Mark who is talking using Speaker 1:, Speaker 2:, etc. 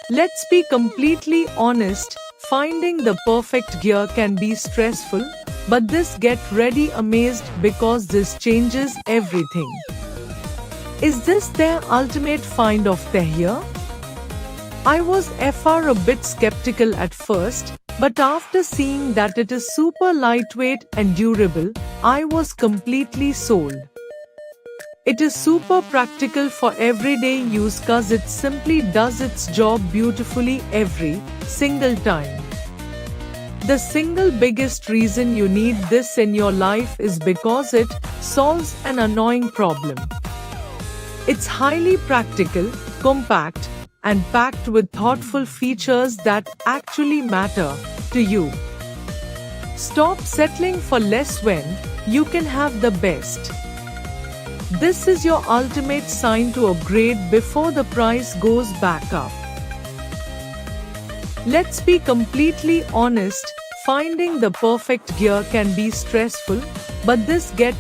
Speaker 1: Let's be completely honest, finding the perfect gear can be stressful, but this get ready amazed because this changes everything. Is this their ultimate find of the year? I was a bit skeptical at first, but after seeing that it is super lightweight and durable, I was completely sold. It is super practical for everyday use cause it simply does its job beautifully every single time. The single biggest reason you need this in your life is because it solves an annoying problem. It's highly practical, compact, and packed with thoughtful features that actually matter to you. Stop settling for less when you can have the best. This is your ultimate sign to upgrade before the price goes back up. Let's be completely honest, finding the perfect gear can be stressful, but this get